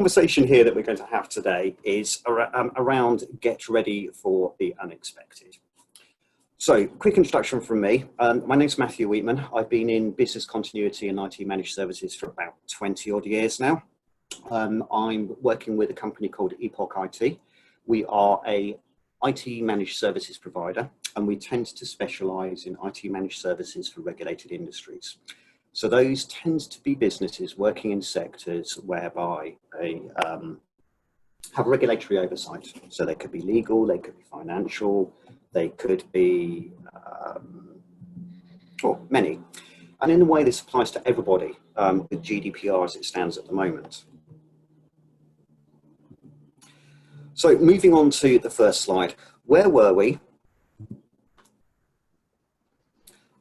Conversation here that we're going to have today is around get ready for the unexpected. So, quick introduction from me. My name's Matthew Weetman. I've been in business continuity and IT managed services for about 20 odd years now. I'm working with a company called Epoq IT. We are a IT managed services provider, and we tend to specialise in IT managed services for regulated industries. So those tend to be businesses working in sectors whereby they have regulatory oversight. So they could be legal, they could be financial, they could be, many. And in a way, this applies to everybody with GDPR as it stands at the moment. So moving on to the first slide, where were we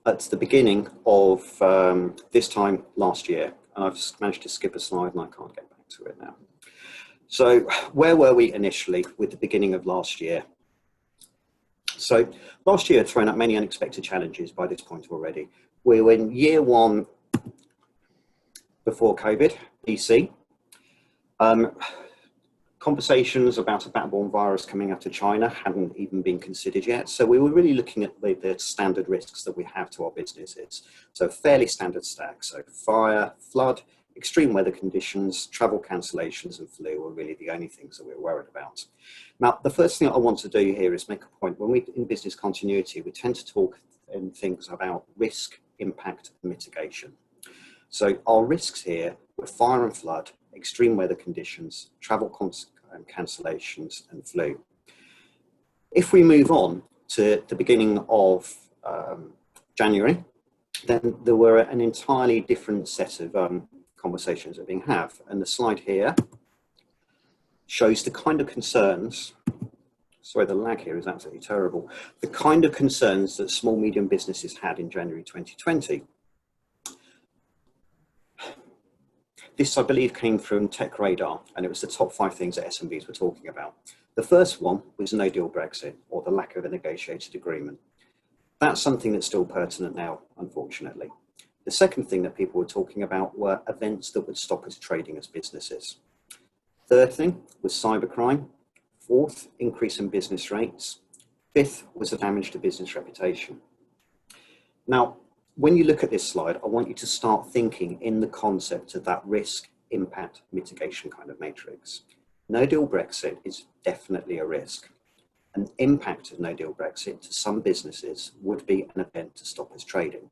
at the beginning of this time last year? And I've managed to skip a slide and I can't get back to it now. So where were we initially with the beginning of last year? So last year had thrown up many unexpected challenges by this point already. We were in year one before COVID, BC. Conversations about a bat-borne virus coming out of China hadn't even been considered yet. So we were really looking at the standard risks that we have to our businesses. So fairly standard stack. So fire, flood, extreme weather conditions, travel cancellations and flu were really the only things that we were worried about. Now, the first thing I want to do here is make a point. When we're in business continuity, we tend to talk in things about risk, impact, and mitigation. So our risks here were fire and flood, extreme weather conditions, travel cancellations and flu. If we move on to the beginning of January, then there were an entirely different set of conversations that are being had. And the slide here shows the kind of concerns, sorry, the lag here is absolutely terrible, the kind of concerns that small, medium businesses had in January 2020. This, I believe, came from Tech Radar, and it was the top 5 things that SMBs were talking about. The first one was no deal Brexit, or the lack of a negotiated agreement. That's something that's still pertinent now, unfortunately. The second thing that people were talking about were events that would stop us trading as businesses. Third thing was cybercrime. Fourth, increase in business rates. Fifth was the damage to business reputation. Now, when you look at this slide, I want you to start thinking in the concept of that risk, impact, mitigation kind of matrix. No deal Brexit is definitely a risk. An impact of no deal Brexit to some businesses would be an event to stop us trading.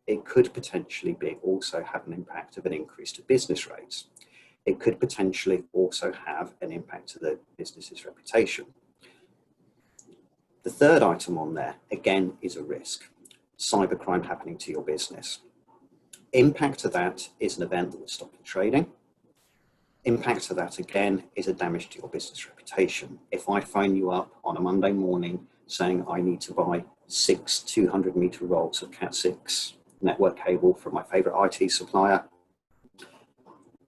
It could potentially also have an impact of an increase to business rates. It could potentially also have an impact to the business's reputation. The third item on there, again, is a risk. Cybercrime happening to your business. Impact to that is an event that would stop you trading. Impact to that, again, is a damage to your business reputation. If I phone you up on a Monday morning saying I need to buy 6 200-meter rolls of Cat6 network cable from my favourite IT supplier,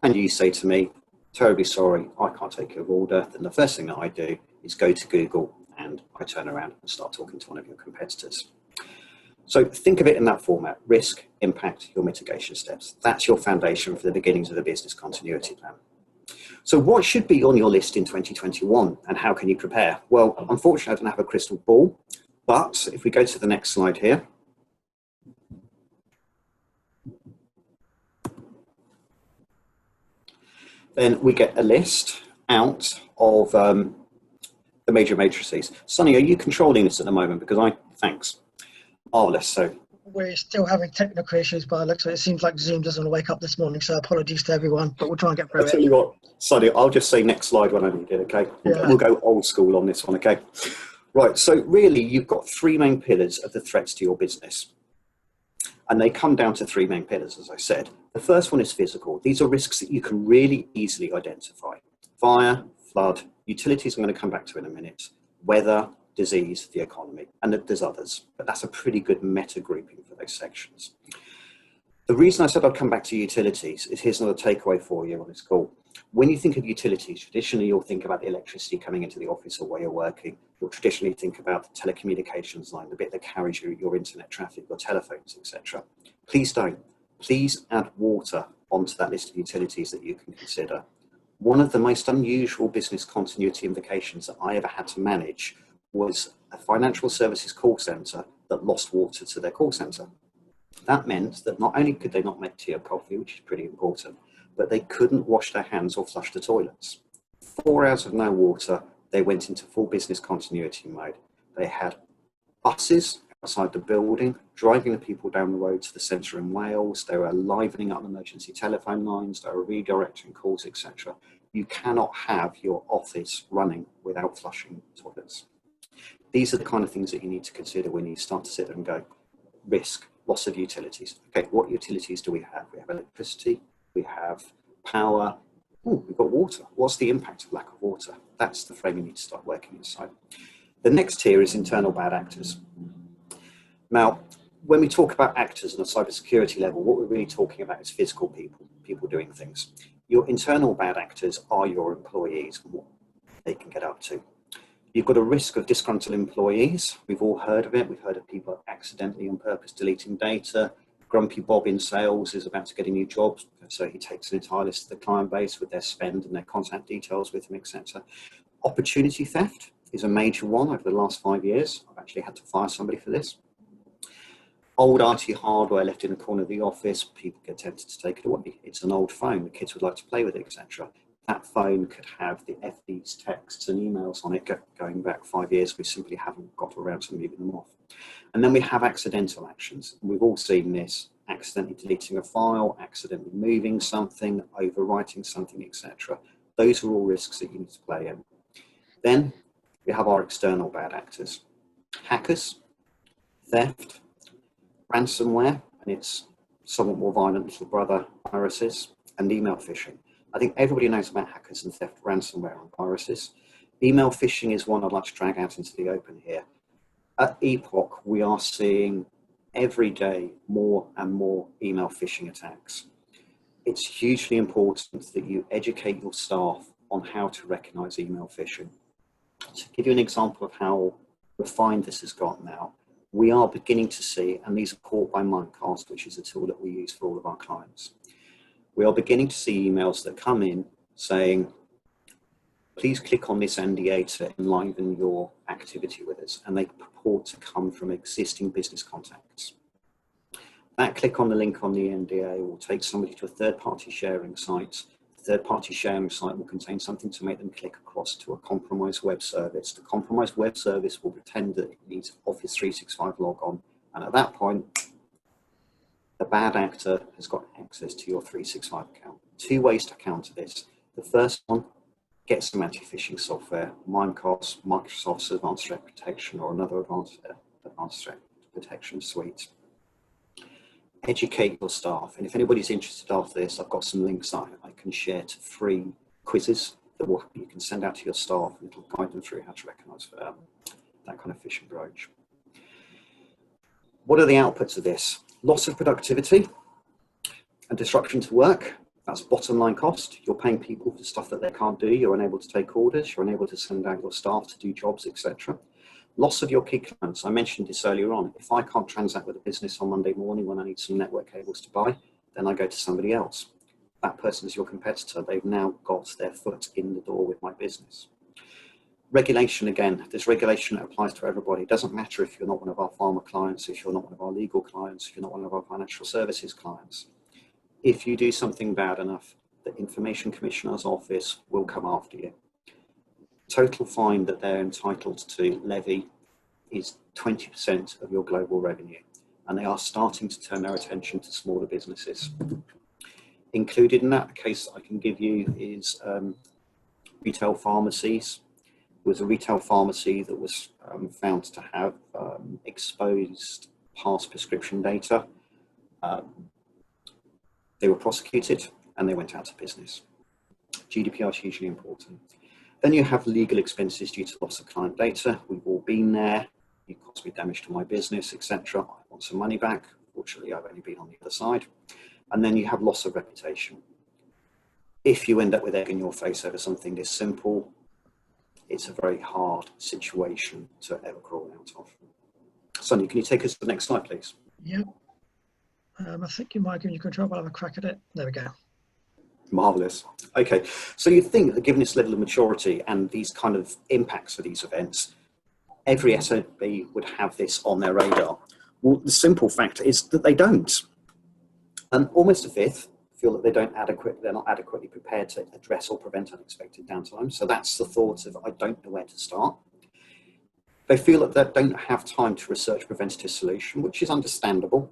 and you say to me, terribly sorry, I can't take your order, then the first thing that I do is go to Google and I turn around and start talking to one of your competitors. So think of it in that format: risk, impact, your mitigation steps. That's your foundation for the beginnings of the business continuity plan. So what should be on your list in 2021 and how can you prepare? Well, unfortunately, I don't have a crystal ball, but if we go to the next slide here, then we get a list out of the major matrices. Sonny, are you controlling this at the moment? Because thanks. Marvellous. So we're still having technical issues by the looks of it. It seems like Zoom doesn't want to wake up this morning, so apologies to everyone, but we'll try and get through it. I'll tell you what, Sonny, I'll just say next slide when I need it, okay? Yeah. We'll go old school on this one, okay? Right, so really you've got 3 main pillars of the threats to your business. And they come down to 3 main pillars, as I said. The first one is physical. These are risks that you can really easily identify. Fire, flood, utilities I'm going to come back to in a minute, weather, disease, the economy, and there's others, but that's a pretty good meta grouping for those sections. The reason I said I'd come back to utilities is here's another takeaway for you on this call. When you think of utilities, traditionally you'll think about the electricity coming into the office or where you're working. You'll traditionally think about the telecommunications line, the bit that carries your internet traffic, your telephones, etc. Please don't. Please add water onto that list of utilities that you can consider. One of the most unusual business continuity invocations that I ever had to manage was a financial services call centre that lost water to their call centre. That meant that not only could they not make tea or coffee, which is pretty important, but they couldn't wash their hands or flush the toilets. 4 hours of no water, they went into full business continuity mode. They had buses outside the building, driving the people down the road to the centre in Wales. They were livening up emergency telephone lines. They were redirecting calls, etc. You cannot have your office running without flushing toilets. These are the kind of things that you need to consider when you start to sit there and go, risk, loss of utilities. Okay, what utilities do we have? We have electricity, we have power, we've got water. What's the impact of lack of water? That's the frame you need to start working inside. The next tier is internal bad actors. Now, when we talk about actors on a cybersecurity level, what we're really talking about is physical people doing things. Your internal bad actors are your employees and what they can get up to. You've got a risk of disgruntled employees. We've all heard of it. We've heard of people accidentally on purpose deleting data. Grumpy Bob in sales is about to get a new job, so he takes an entire list of the client base with their spend and their contact details with him, etc. Opportunity theft is a major one over the last 5 years. I've actually had to fire somebody for this. Old IT hardware left in the corner of the office, people get tempted to take it away. It's an old phone, the kids would like to play with it, etc. That phone could have the FD's texts and emails on it going back 5 years. We simply haven't got around to moving them off. And then we have accidental actions. We've all seen this, accidentally deleting a file, accidentally moving something, overwriting something, etc. Those are all risks that you need to play in. Then we have our external bad actors. Hackers, theft, ransomware, and its somewhat more violent little brother, viruses, and email phishing. I think everybody knows about hackers and theft, ransomware, and viruses. Email phishing is one I'd like to drag out into the open here. At Epoq, we are seeing every day more and more email phishing attacks. It's hugely important that you educate your staff on how to recognize email phishing. To give you an example of how refined this has got now, we are beginning to see, and these are caught by Mimecast, which is a tool that we use for all of our clients. We are beginning to see emails that come in saying, please click on this NDA to enliven your activity with us, and they purport to come from existing business contacts. That click on the link on the NDA will take somebody to a third-party sharing site. The third-party sharing site will contain something to make them click across to a compromised web service. The compromised web service will pretend that it needs Office 365 logon, and at that point, the bad actor has got access to your 365 account. 2 ways to counter this. The first one, get some anti-phishing software, Mimecast, Microsoft's Advanced Threat Protection, or another advanced threat protection suite. Educate your staff, and if anybody's interested after this, I've got some links that I can share to free quizzes that you can send out to your staff, and it'll guide them through how to recognise that kind of phishing approach. What are the outputs of this? Loss of productivity and disruption to work. That's bottom line cost. You're paying people for stuff that they can't do. You're unable to take orders. You're unable to send out your staff to do jobs, etc. Loss of your key clients. I mentioned this earlier on. If I can't transact with a business on Monday morning when I need some network cables to buy, then I go to somebody else. That person is your competitor. They've now got their foot in the door with my business. Regulation, again, there's regulation that applies to everybody. It doesn't matter if you're not one of our pharma clients, if you're not one of our legal clients, if you're not one of our financial services clients. If you do something bad enough, the Information Commissioner's Office will come after you. Total fine that they're entitled to levy is 20% of your global revenue, and they are starting to turn their attention to smaller businesses. Included in that case I can give you is retail pharmacies. There was a retail pharmacy that was found to have exposed past prescription data. They were prosecuted and they went out of business. GDPR is hugely important. Then you have legal expenses due to loss of client data. We've all been there. It caused me damage to my business, etc. I want some money back. Fortunately, I've only been on the other side. And then you have loss of reputation. If you end up with egg in your face over something this simple, it's a very hard situation to ever crawl out of. Sonia, can you take us to the next slide, please? Yeah. I think you might give you control, but I'll have a crack at it. There we go. Marvellous. Okay, so you'd think that given this level of maturity and these kind of impacts of these events, every SMB would have this on their radar. Well, the simple fact is that they don't. And almost a fifth feel that they're not adequately prepared to address or prevent unexpected downtime. So that's the thought of, I don't know where to start. They feel that they don't have time to research preventative solution, which is understandable.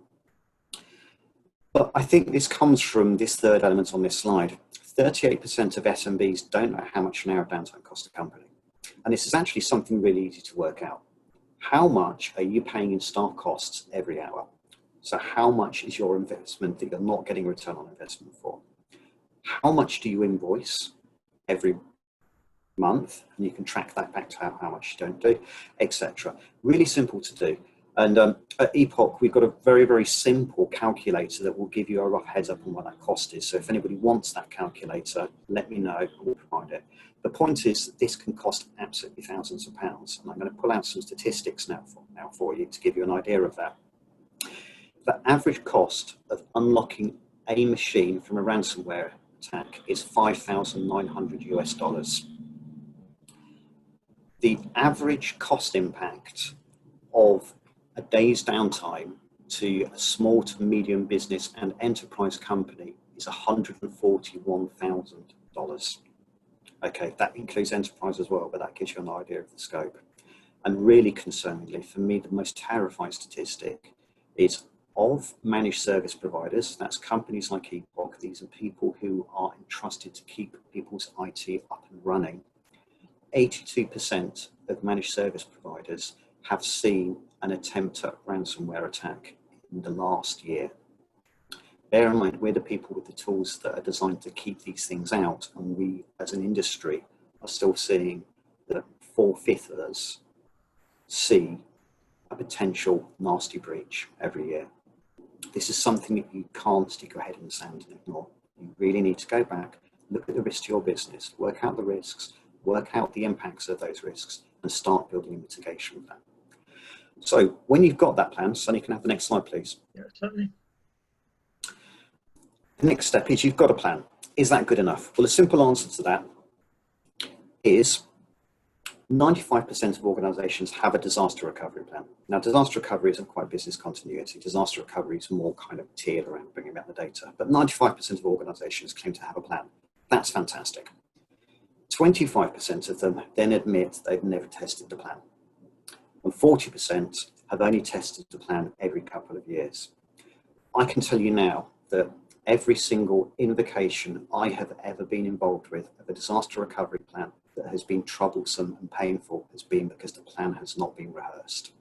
But I think this comes from this third element on this slide. 38% of SMBs don't know how much an hour of downtime costs a company. And this is actually something really easy to work out. How much are you paying in staff costs every hour? So how much is your investment that you're not getting a return on investment for? How much do you invoice every month? And you can track that back to how much you don't do, etc. Really simple to do. And at Epoq, we've got a very, very simple calculator that will give you a rough heads up on what that cost is. So if anybody wants that calculator, let me know, we'll provide it. The point is that this can cost absolutely thousands of pounds. And I'm going to pull out some statistics now for you to give you an idea of that. The average cost of unlocking a machine from a ransomware attack is $5,900 US. The average cost impact of a day's downtime to a small to medium business and enterprise company is $141,000. Okay, that includes enterprise as well, but that gives you an idea of the scope. And really concerningly, for me, the most terrifying statistic is of managed service providers, that's companies like Epoq, these are people who are entrusted to keep people's IT up and running. 82% of managed service providers have seen an attempt at ransomware attack in the last year. Bear in mind, we're the people with the tools that are designed to keep these things out, and we as an industry are still seeing that 4/5 of us see a potential nasty breach every year. This is something that you can't stick your head in the sand and ignore. You really need to go back, look at the risks to your business, work out the risks, work out the impacts of those risks, and start building a mitigation plan. So when you've got that plan, Sonny, can I have the next slide, please? Yeah, certainly. The next step is you've got a plan. Is that good enough? Well, a simple answer to that is 95% of organizations have a disaster recovery plan. Now, disaster recovery isn't quite business continuity. Disaster recovery is more kind of tiered around bringing back the data. But 95% of organizations claim to have a plan. That's fantastic. 25% of them then admit they've never tested the plan. And 40% have only tested the plan every couple of years. I can tell you now that every single invocation I have ever been involved with of a disaster recovery plan that has been troublesome and painful has been because the plan has not been rehearsed.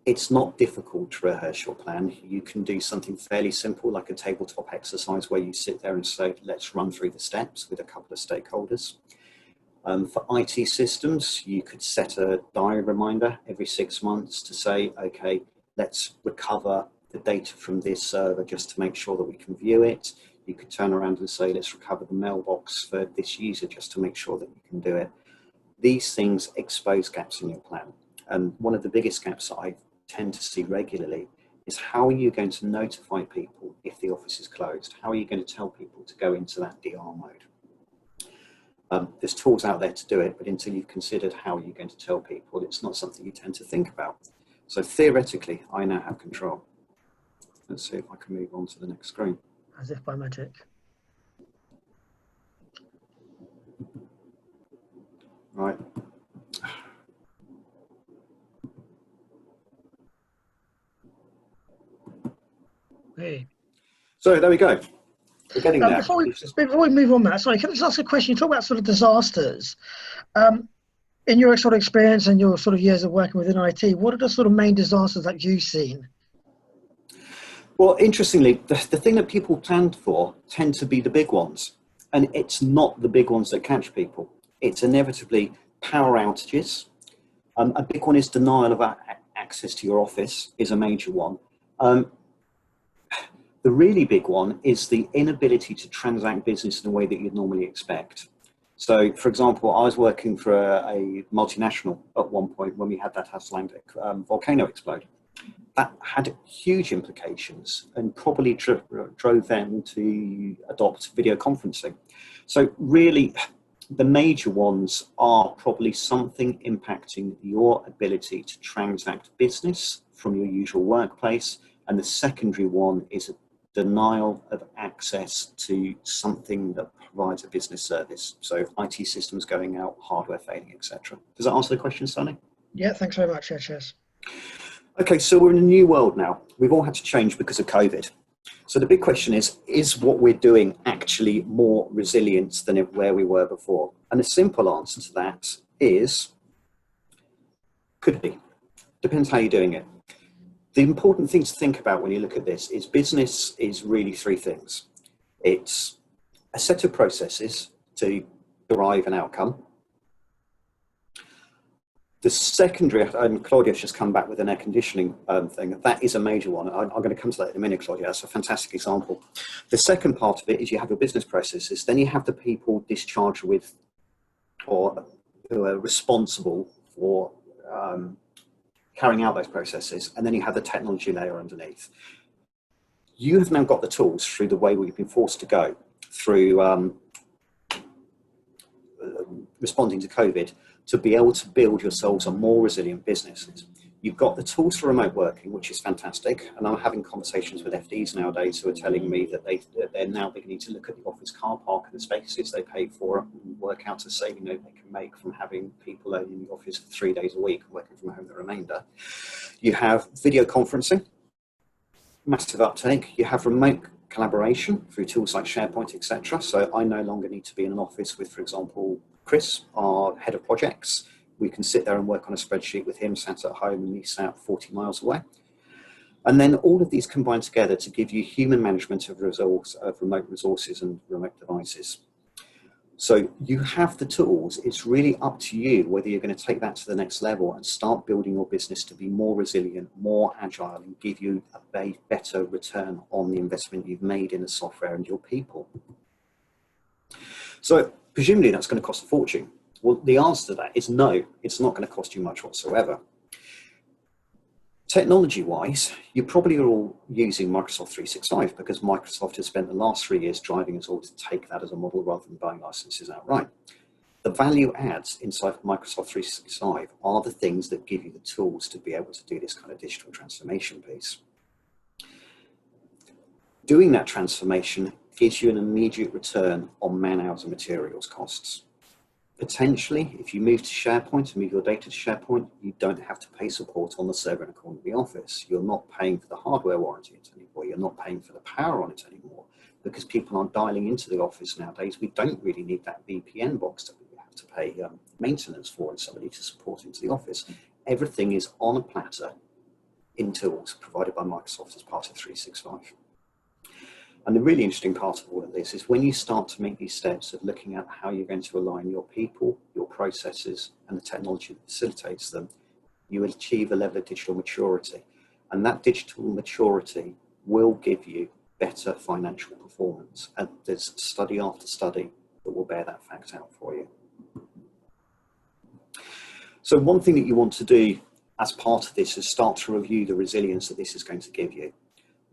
It's not difficult to rehearse your plan. You can do something fairly simple like a tabletop exercise where you sit there and say, let's run through the steps with a couple of stakeholders. For IT systems, you could set a diary reminder every 6 months to say, okay, let's recover the data from this server just to make sure that we can view it. You could turn around and say, let's recover the mailbox for this user just to make sure that you can do it. These things expose gaps in your plan. And one of the biggest gaps that I tend to see regularly is how are you going to notify people if the office is closed? How are you going to tell people to go into that DR mode? There's tools out there to do it, but until you've considered how you're going to tell people, it's not something you tend to think about. So theoretically, I now have control. Let's see if I can move on to the next screen. As if by magic. Right. Hey. So there we go. We're getting there. Before we move on, Matt, sorry, can I just ask a question? You talk about sort of disasters. In your sort of experience and your sort of years of working within IT, what are the sort of main disasters that you've seen? Well, interestingly, the thing that people plan for tend to be the big ones. And it's not the big ones that catch people. It's inevitably power outages. A big one is denial of access to your office is a major one. The really big one is the inability to transact business in a way that you'd normally expect. So, for example, I was working for a multinational at one point when we had that Icelandic volcano explode. that had huge implications and probably drove them to adopt video conferencing. So really, the major ones are probably something impacting your ability to transact business from your usual workplace. And the secondary one is a denial of access to something that provides a business service. So IT systems going out, hardware failing, etc. Does that answer the question, Sonny? Yeah, thanks very much. Cheers. Okay, so we're in a new world now. We've all had to change because of COVID. So the big question is what we're doing actually more resilient than where we were before? And the simple answer to that is, could be. Depends how you're doing it. The important thing to think about when you look at this is business is really three things. It's a set of processes to derive an outcome. The secondary, and Claudia's just come back with an air conditioning thing, that is a major one. I'm going to come to that in a minute, Claudia. That's a fantastic example. The second part of it is you have your business processes, then you have the people discharged with or who are responsible for carrying out those processes, and then you have the technology layer underneath. You have now got the tools through the way we've been forced to go through responding to COVID to be able to build yourselves a more resilient businesses. You've got the tools for remote working, which is fantastic. And I'm having conversations with FDs nowadays who are telling me that they're now beginning to look at the office car park and the spaces they pay for and work out a saving they can make from having people only in the office 3 days a week and working from home the remainder. You have video conferencing, massive uptake. You have remote collaboration through tools like SharePoint, etc. So I no longer need to be in an office with, for example, Chris, our head of projects. We can sit there and work on a spreadsheet with him sat at home and me sat 40 miles away. And then all of these combine together to give you human management of remote resources and remote devices. So you have the tools. It's really up to you whether you're going to take that to the next level and start building your business to be more resilient, more agile, and give you a better return on the investment you've made in the software and your people. So presumably that's going to cost a fortune. Well, the answer to that is no, it's not going to cost you much whatsoever. Technology-wise, you probably are all using Microsoft 365 because Microsoft has spent the last 3 years driving us all to take that as a model rather than buying licenses outright. The value adds inside Microsoft 365 are the things that give you the tools to be able to do this kind of digital transformation piece. Doing that transformation gives you an immediate return on man-hours and materials costs. Potentially, if you move to SharePoint and move your data to SharePoint, you don't have to pay support on the server in the corner of the office. You're not paying for the hardware warranty anymore. You're not paying for the power on it anymore because people aren't dialing into the office nowadays. We don't really need that VPN box that we have to pay maintenance for and somebody to support into the office. Everything is on a platter in tools provided by Microsoft as part of 365. And the really interesting part of all of this is when you start to make these steps of looking at how you're going to align your people, your processes, and the technology that facilitates them, you will achieve a level of digital maturity. And that digital maturity will give you better financial performance. And there's study after study that will bear that fact out for you. So one thing that you want to do as part of this is start to review the resilience that this is going to give you.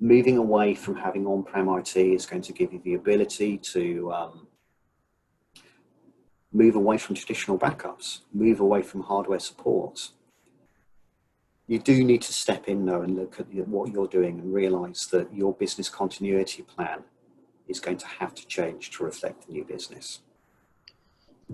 Moving away from having on-prem IT is going to give you the ability to move away from traditional backups, move away from hardware support. You do need to step in though and look at what you're doing and realize that your business continuity plan is going to have to change to reflect the new business.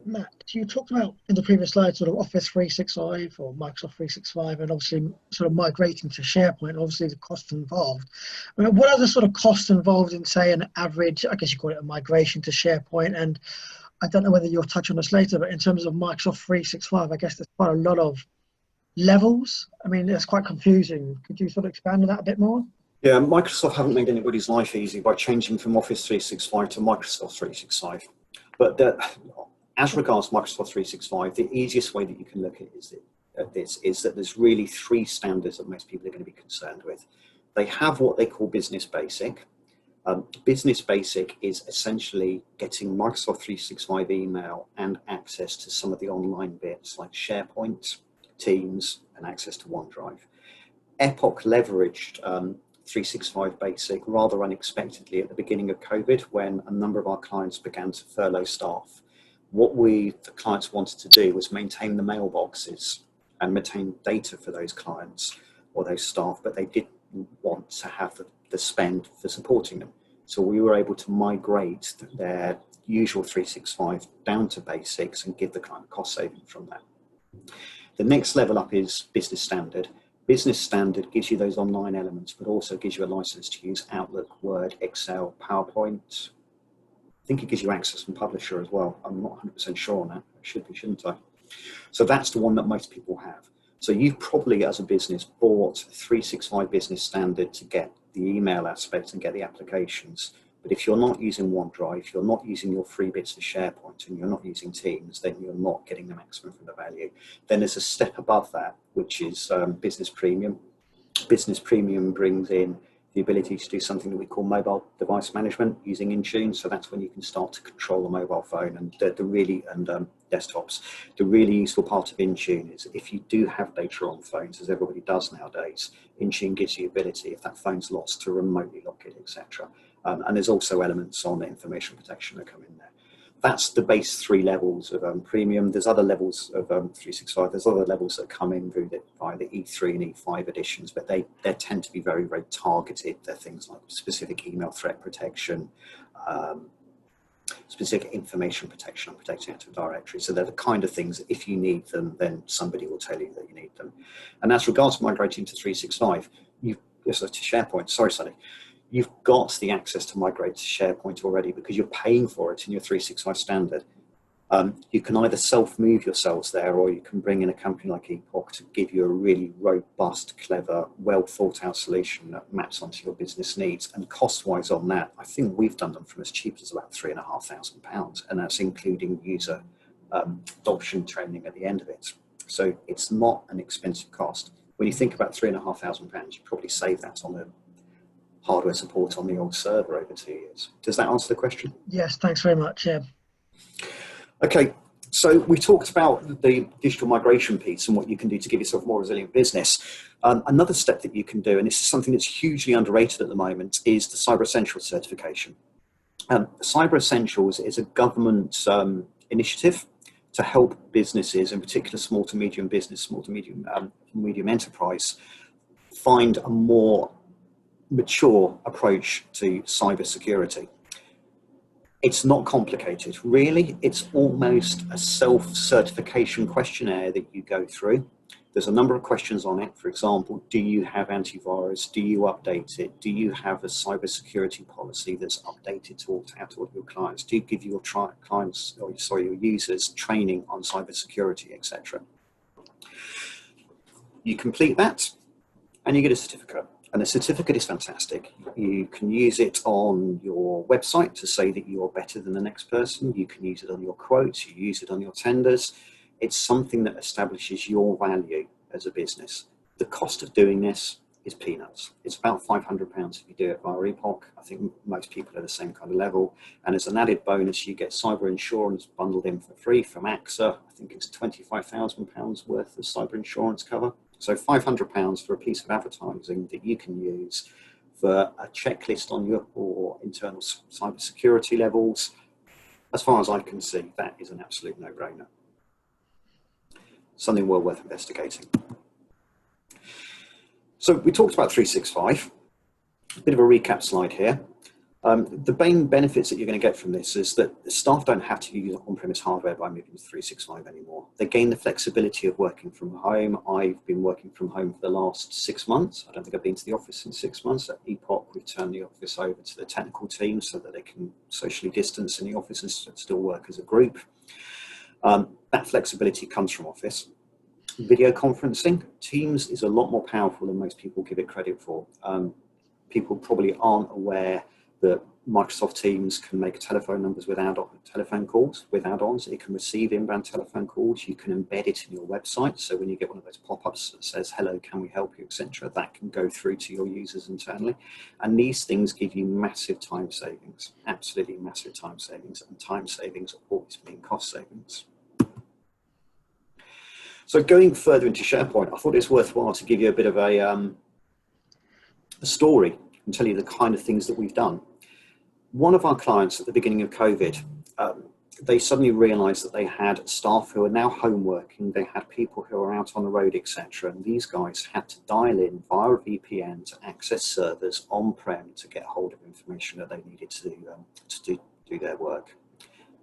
Matt, you talked about in the previous slide sort of Office 365 or Microsoft 365 and obviously sort of migrating to SharePoint, obviously the costs involved. I mean, what are the sort of costs involved in, say, an average, I guess you call it a migration to SharePoint? And I don't know whether you'll touch on this later, but in terms of Microsoft 365, I guess there's quite a lot of levels. I mean, it's quite confusing. Could you sort of expand on that a bit more? Yeah, Microsoft haven't made anybody's life easy by changing from Office 365 to Microsoft 365. But as regards to Microsoft 365, the easiest way that you can look at this is that there's really three standards that most people are going to be concerned with. They have what they call Business Basic. Business Basic is essentially getting Microsoft 365 email and access to some of the online bits like SharePoint, Teams, and access to OneDrive. Epoq leveraged 365 Basic rather unexpectedly at the beginning of COVID, when a number of our clients began to furlough staff. What the clients wanted to do was maintain the mailboxes and maintain data for those clients or those staff, but they didn't want to have the spend for supporting them. So we were able to migrate their usual 365 down to Basics and give the client cost saving from that. The next level up is Business Standard. Business Standard gives you those online elements, but also gives you a license to use Outlook, Word, Excel, PowerPoint. I think it gives you access from Publisher as well. I'm not 100% sure on that. I should be, shouldn't I? So that's the one that most people have. So you've probably, as a business, bought 365 Business Standard to get the email aspect and get the applications. But if you're not using OneDrive, you're not using your free bits of SharePoint, and you're not using Teams, then you're not getting the maximum from the value. Then there's a step above that, which is Business Premium. Business Premium brings in the ability to do something that we call mobile device management using Intune. So that's when you can start to control the mobile phone and desktops. The really useful part of Intune is if you do have data on phones, as everybody does nowadays, Intune gives you the ability, if that phone's lost, to remotely lock it, etc. And there's also elements on the information protection that come in there. That's the base 3 levels of premium. There's other levels of 365. There's other levels that come in by the E3 and E5 editions, but they tend to be very, very targeted. They're things like specific email threat protection, specific information protection, and protecting Active Directory. So they're the kind of things that if you need them, then somebody will tell you that you need them. And as regards to migrating to 365, to SharePoint, sorry, Sonny. You've got the access to migrate to SharePoint already because you're paying for it in your 365 standard. You can either self-move yourselves there, or you can bring in a company like Epoq to give you a really robust, clever, well-thought-out solution that maps onto your business needs. And cost-wise on that, I think we've done them from as cheap as about £3,500, and that's including user adoption training at the end of it. So it's not an expensive cost. When you think about £3,500, you probably save that on the hardware support on the old server over 2 years. Does that answer the question? Yes, thanks very much. Yeah. Okay, so we talked about the digital migration piece and what you can do to give yourself a more resilient business. Another step that you can do, and this is something that's hugely underrated at the moment, is the Cyber Essentials certification. Cyber Essentials is a government initiative to help businesses, in particular small to medium business, small to medium enterprise, find a more mature approach to cyber security. It's not complicated, really. It's almost a self-certification questionnaire that you go through. There's a number of questions on it. For example, do you have antivirus? Do you update it? Do you have a cyber security policy that's updated to all your clients? Do you give your your users training on cyber security, etc.? You complete that and you get a certificate. And the certificate is fantastic. You can use it on your website to say that you're better than the next person. You can use it on your quotes. You use it on your tenders. It's something that establishes your value as a business. The cost of doing this is peanuts. It's about £500 if you do it via Epoq. I think most people are the same kind of level. And as an added bonus, you get cyber insurance bundled in for free from AXA. I think it's £25,000 worth of cyber insurance cover. So £500 for a piece of advertising that you can use for a checklist on your internal cyber security levels. As far as I can see, that is an absolute no-brainer. Something well worth investigating. So we talked about 365. A bit of a recap slide here. The main benefits that you're going to get from this is that the staff don't have to use on-premise hardware by moving to 365 anymore. They gain the flexibility of working from home. I've been working from home for the last 6 months. I don't think I've been to the office in 6 months. At Epoq, we've turned the office over to the technical team so that they can socially distance in the office and still work as a group. That flexibility comes from Office. Video conferencing. Teams is a lot more powerful than most people give it credit for. People probably aren't aware that Microsoft Teams can make telephone numbers with telephone calls with add-ons. It can receive inbound telephone calls. You can embed it in your website. So when you get one of those pop-ups that says, hello, can we help you, etc., that can go through to your users internally. And these things give you massive time savings, absolutely massive time savings. And time savings always mean cost savings. So going further into SharePoint, I thought it's worthwhile to give you a bit of a a story and tell you the kind of things that we've done. One of our clients at the beginning of COVID, they suddenly realized that they had staff who are now home working, they had people who are out on the road, etc. And these guys had to dial in via a VPN to access servers on-prem to get hold of information that they needed to do their work.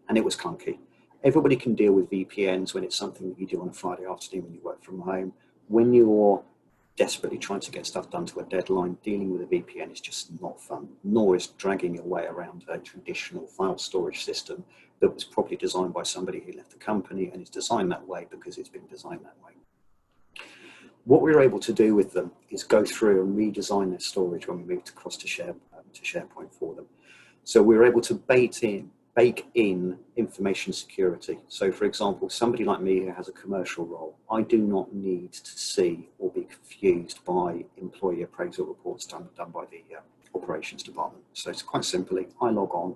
And it was clunky. Everybody can deal with VPNs when it's something that you do on a Friday afternoon when you work from home. When you're desperately trying to get stuff done to a deadline, dealing with a VPN is just not fun, nor is dragging your way around a traditional file storage system that was probably designed by somebody who left the company and is designed that way because it's been designed that way. What we were able to do with them is go through and redesign their storage when we moved across to SharePoint for them. So we were able to bake in information security. So for example, somebody like me who has a commercial role, I do not need to see or be confused by employee appraisal reports done by the operations department. So it's quite simply, I log on,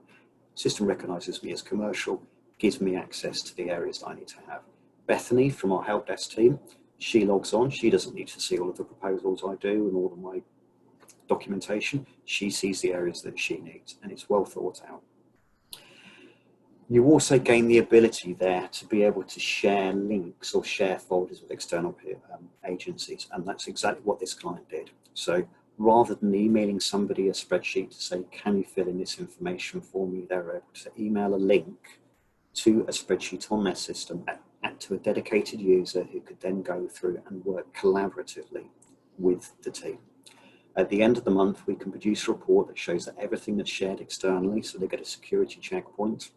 system recognizes me as commercial, gives me access to the areas that I need to have. Bethany from our help desk team, she logs on, she doesn't need to see all of the proposals I do and all of my documentation. She sees the areas that she needs, and it's well thought out. You also gain the ability there to be able to share links or share folders with external agencies, and that's exactly what this client did. So rather than emailing somebody a spreadsheet to say, can you fill in this information for me, they were able to email a link to a spreadsheet on their system to a dedicated user who could then go through and work collaboratively with the team. At the end of the month, we can produce a report that shows that everything that's shared externally, so they get a security checkpoint.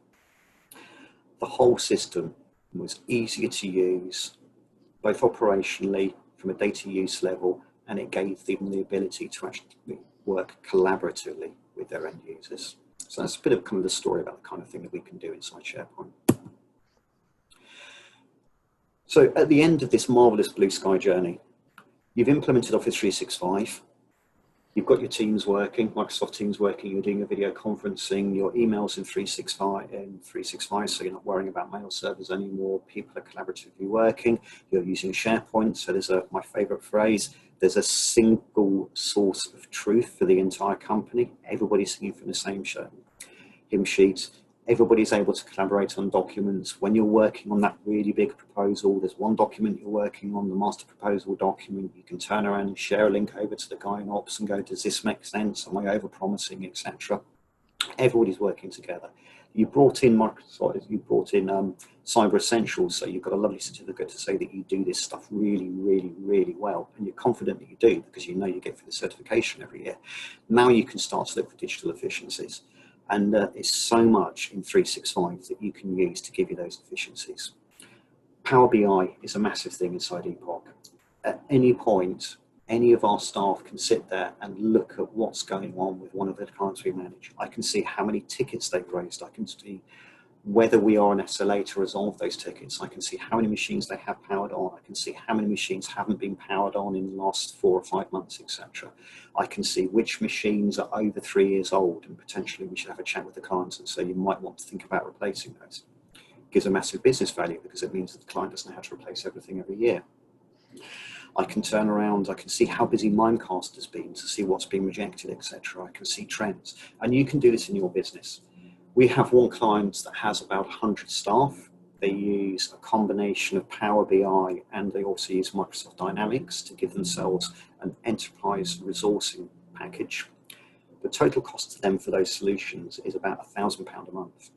The whole system was easier to use, both operationally, from a data use level, and it gave them the ability to actually work collaboratively with their end users. So that's a bit of kind of the story about the kind of thing that we can do inside SharePoint. So at the end of this marvelous blue sky journey, you've implemented Office 365. You've got your Teams working, Microsoft Teams working, you're doing a video conferencing, your emails in 365, so you're not worrying about mail servers anymore. People are collaboratively working. You're using SharePoint, so there's my favorite phrase, there's a single source of truth for the entire company. Everybody's singing from the same hymn sheet. Everybody's able to collaborate on documents. When you're working on that really big proposal, there's one document you're working on, the master proposal document. You can turn around and share a link over to the guy in ops and go, does this make sense? Am I over-promising, etc.? Everybody's working together. You brought in Microsoft, you brought in Cyber Essentials, so you've got a lovely certificate to say that you do this stuff really, really, really well, and you're confident that you do because you know you get through the certification every year. Now you can start to look for digital efficiencies. And there's so much in 365 that you can use to give you those efficiencies. Power BI is a massive thing inside Epoq. At any point, any of our staff can sit there and look at what's going on with one of the clients we manage. I can see how many tickets they've raised. I can see whether we are an SLA to resolve those tickets. I can see how many machines they have powered on. I can see how many machines haven't been powered on in the last 4 or 5 months, etc. I can see which machines are over 3 years old, and potentially we should have a chat with the clients and say you might want to think about replacing those. It gives a massive business value because it means that the client doesn't have to replace everything every year. I can turn around, I can see how busy Mimecast has been to see what's been rejected, etc. I can see trends, and you can do this in your business. We have one client that has about 100 staff. They use a combination of Power BI and they also use Microsoft Dynamics to give themselves an enterprise resourcing package. The total cost to them for those solutions is about £1,000 a month.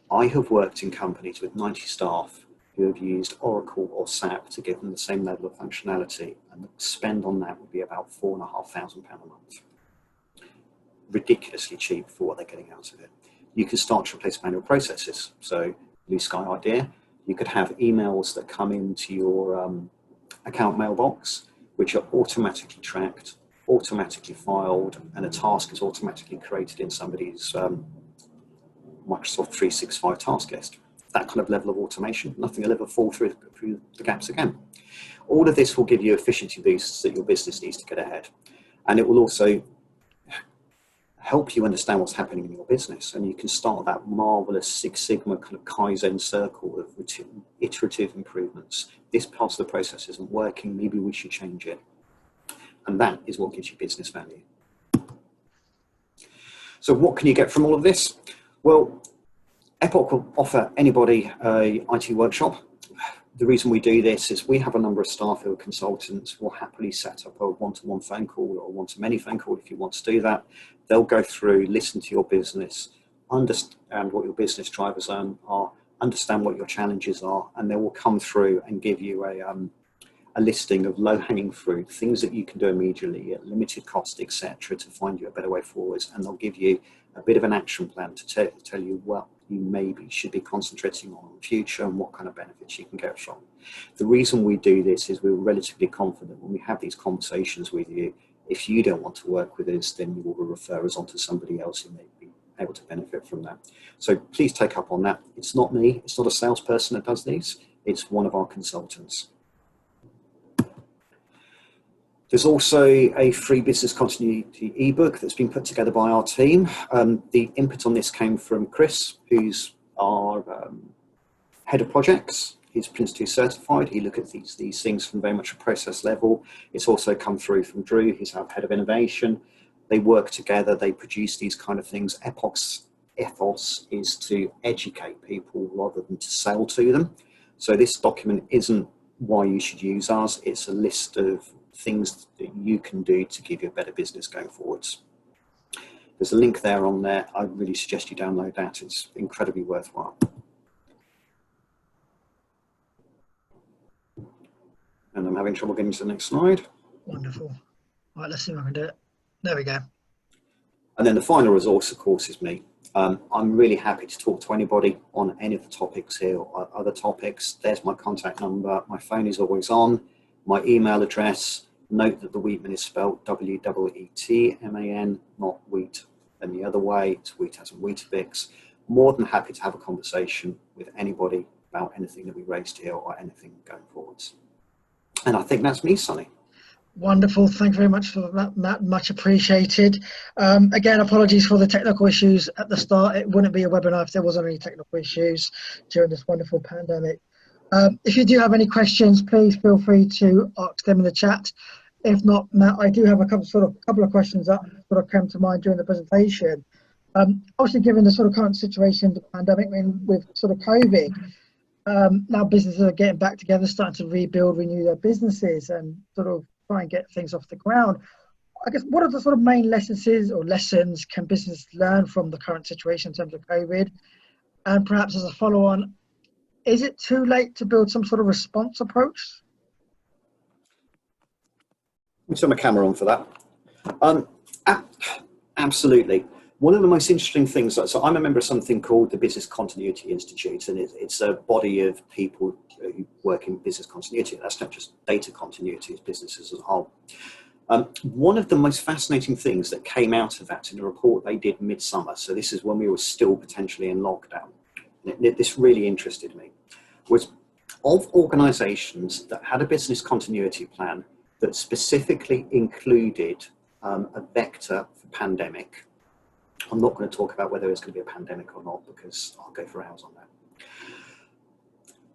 I have worked in companies with 90 staff who have used Oracle or SAP to give them the same level of functionality, and the spend on that would be about £4,500 a month. Ridiculously cheap for what they're getting out of it. You can start to replace manual processes. So blue sky idea, you could have emails that come into your account mailbox, which are automatically tracked, automatically filed, and a task is automatically created in somebody's Microsoft 365 task list. That kind of level of automation, nothing will ever fall through the gaps again. All of this will give you efficiency boosts that your business needs to get ahead. And it will also help you understand what's happening in your business, and you can start that marvelous Six Sigma kind of Kaizen circle of iterative improvements. This part of the process isn't working, maybe we should change it. And that is what gives you business value. So what can you get from all of this? Well, Epoq will offer anybody a IT workshop. The reason we do this is we have a number of staff who are consultants will happily set up a one-to-one phone call or a one-to-many phone call if you want to do that. They'll go through, listen to your business, understand what your business drivers are, understand what your challenges are, and they will come through and give you a listing of low-hanging fruit, things that you can do immediately at limited cost, etc., to find you a better way forwards. And they'll give you a bit of an action plan to tell you what you maybe should be concentrating on in the future and what kind of benefits you can get from. The reason we do this is we're relatively confident when we have these conversations with you, if you don't want to work with us, then you will refer us on to somebody else who may be able to benefit from that. So please take up on that. It's not me, it's not a salesperson that does these, it's one of our consultants. There's also a free business continuity ebook that's been put together by our team. The input on this came from Chris, who's our head of projects. He's Prince 2 certified. He looked at these things from very much a process level. It's also come through from Drew, he's our head of innovation. They work together, they produce these kind of things. Epoq's ethos is to educate people rather than to sell to them. So this document isn't why you should use ours, it's a list of things that you can do to give you a better business going forwards. There's a link there on there. I really suggest you download that. It's incredibly worthwhile. And I'm having trouble getting to the next slide. Wonderful. Right, let's see if I can do it. There we go. And then the final resource, of course, is me. I'm really happy to talk to anybody on any of the topics here or other topics. There's my contact number. My phone is always on. My email address. Note that the Weetman is spelled W-E-E-T-M-A-N, not wheat and the other way. It's wheat as in Weetabix. More than happy to have a conversation with anybody about anything that we raised here or anything going forwards. And I think that's me, Sonny. Wonderful. Thank you very much for that, Matt. Much appreciated. Again, apologies for the technical issues at the start. It wouldn't be a webinar if there wasn't any technical issues during this wonderful pandemic. If you do have any questions, please feel free to ask them in the chat. If not, Matt, I do have a couple of questions that sort of came to mind during the presentation. Obviously, given the sort of current situation, the pandemic, with sort of COVID, now businesses are getting back together, starting to rebuild, renew their businesses, and sort of try and get things off the ground. I guess what are the sort of main lessons can businesses learn from the current situation in terms of COVID? And perhaps as a follow-on, is it too late to build some sort of response approach? We'll turn my camera on for that. Absolutely. One of the most interesting things, so I'm a member of something called the Business Continuity Institute, and it's a body of people who work in business continuity. That's not just data continuity, it's businesses as a whole. One of the most fascinating things that came out of that in a report they did midsummer, so this is when we were still potentially in lockdown, this really interested me, was of organisations that had a business continuity plan that specifically included a vector for pandemic. I'm not going to talk about whether it's going to be a pandemic or not because I'll go for hours on that.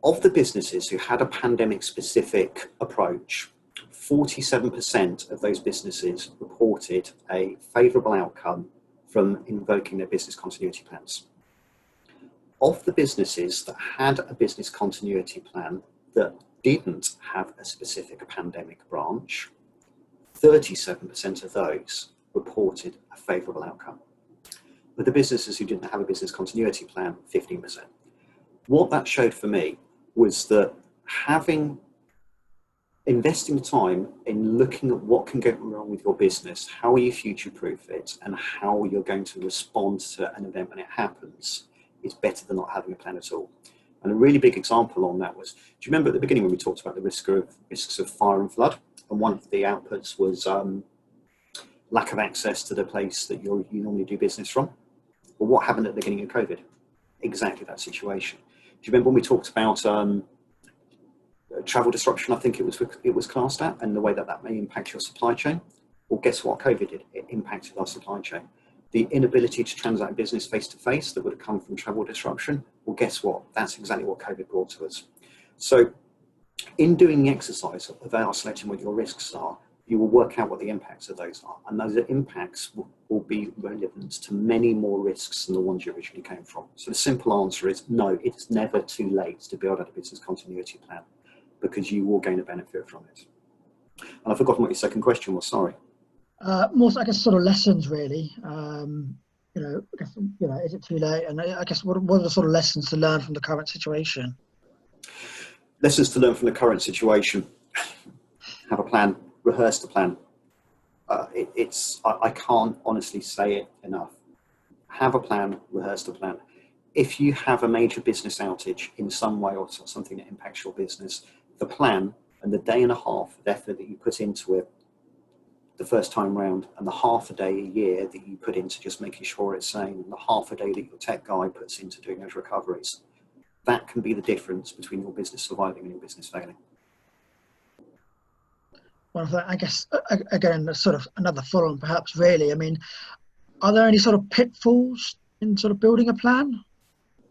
Of the businesses who had a pandemic specific approach, 47% of those businesses reported a favourable outcome from invoking their business continuity plans. Of the businesses that had a business continuity plan that didn't have a specific pandemic branch, 37% of those reported a favourable outcome. With the businesses who didn't have a business continuity plan, 15%. What that showed for me was that investing the time in looking at what can go wrong with your business, how you future-proof it, and how you're going to respond to an event when it happens is better than not having a plan at all. And a really big example on that was, do you remember at the beginning when we talked about the risks of fire and flood? And one of the outputs was lack of access to the place that you normally do business from. Well, what happened at the beginning of COVID? Exactly that situation. Do you remember when we talked about travel disruption, I think it was classed at, and the way that may impact your supply chain? Well, guess what COVID did? It impacted our supply chain. The inability to transact business face-to-face that would have come from travel disruption, well, guess what? That's exactly what COVID brought to us. So in doing the exercise of isolating what your risks are, you will work out what the impacts of those are. And those impacts will be relevant to many more risks than the ones you originally came from. So the simple answer is no, it's never too late to build out a business continuity plan, because you will gain a benefit from it. And I've forgotten what your second question was, sorry. More, I guess, sort of lessons, really. You know, I guess, you know, is it too late? And I guess what are the sort of lessons to learn from the current situation? Lessons to learn from the current situation. Have a plan, rehearse the plan. I can't honestly say it enough. Have a plan, rehearse the plan. If you have a major business outage in some way or something that impacts your business, the plan and the day and a half of effort that you put into it the first time round, and the half a day a year that you put into just making sure it's sane, and the half a day that your tech guy puts into doing those recoveries, that can be the difference between your business surviving and your business failing. Well, I guess, again, sort of another follow-on perhaps, really. I mean, are there any sort of pitfalls in sort of building a plan?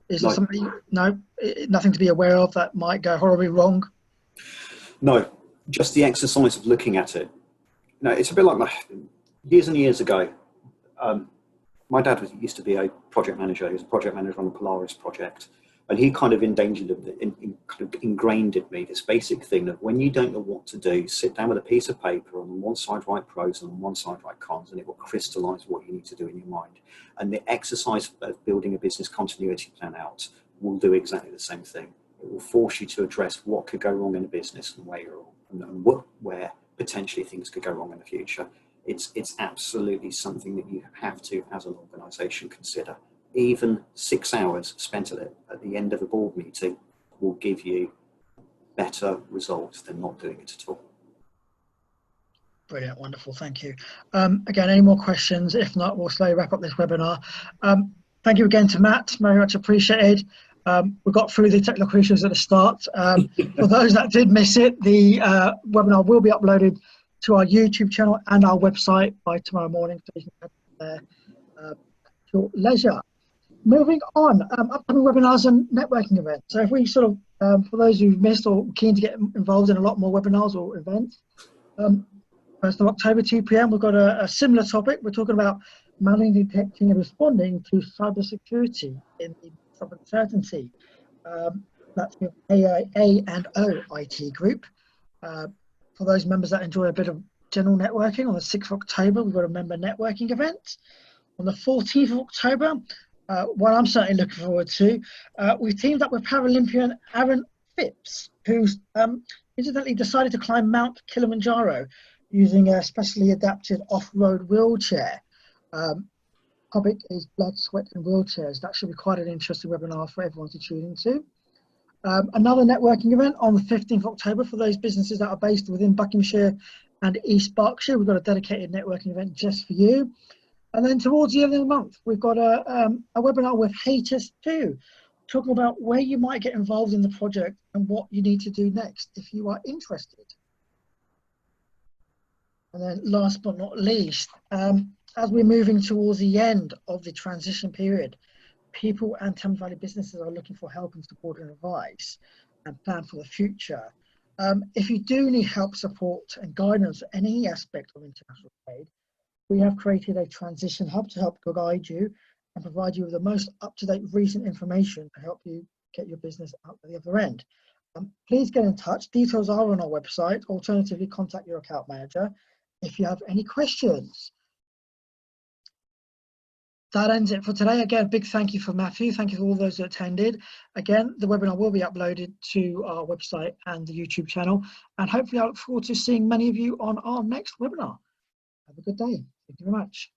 Is there something, nothing to be aware of that might go horribly wrong? No, just the exercise of looking at it. You know, it's a bit like years and years ago, my dad used to be a project manager. He was a project manager on the Polaris project. And he kind of kind of ingrained in me this basic thing that when you don't know what to do, sit down with a piece of paper, and on one side write pros and on one side write cons, and it will crystallize what you need to do in your mind. And the exercise of building a business continuity plan out will do exactly the same thing. It will force you to address what could go wrong in a business and where potentially things could go wrong in the future. It's absolutely something that you have to, as an organization, consider. Even 6 hours spent at the end of a board meeting will give you better results than not doing it at all. Brilliant, wonderful, thank you. Again, any more questions? If not, we'll slowly wrap up this webinar. Thank you again to Matt, very much appreciated. We got through the technical issues at the start. For those that did miss it, the webinar will be uploaded to our YouTube channel and our website by tomorrow morning, so you can head there at your leisure. Moving on, upcoming webinars and networking events. So if we sort of, for those who've missed or keen to get involved in a lot more webinars or events, 1st of October, 2 p.m, we've got a similar topic. We're talking about managing, detecting and responding to cybersecurity in the midst of uncertainty. That's the A and O IT group. For those members that enjoy a bit of general networking, on the 6th of October, we've got a member networking event. On the 14th of October, what I'm certainly looking forward to, we've teamed up with Paralympian Aaron Phipps, who's incidentally decided to climb Mount Kilimanjaro using a specially adapted off-road wheelchair. Topic is blood, sweat and wheelchairs. That should be quite an interesting webinar for everyone to tune into. Another networking event on the 15th of October for those businesses that are based within Buckinghamshire and East Berkshire. We've got a dedicated networking event just for you. And then towards the end of the month, we've got a webinar with Haters 2, talking about where you might get involved in the project and what you need to do next if you are interested. And then last but not least, as we're moving towards the end of the transition period, people and Thames Valley businesses are looking for help and support and advice and plan for the future. If you do need help, support and guidance in any aspect of international trade, we have created a transition hub to help guide you and provide you with the most up-to-date recent information to help you get your business out the other end. Please get in touch. Details are on our website. Alternatively, contact your account manager if you have any questions. That ends it for today. Again, big thank you for Matthew. Thank you for all those that attended. Again, the webinar will be uploaded to our website and the YouTube channel. And hopefully I look forward to seeing many of you on our next webinar. Have a good day. Thank you very much.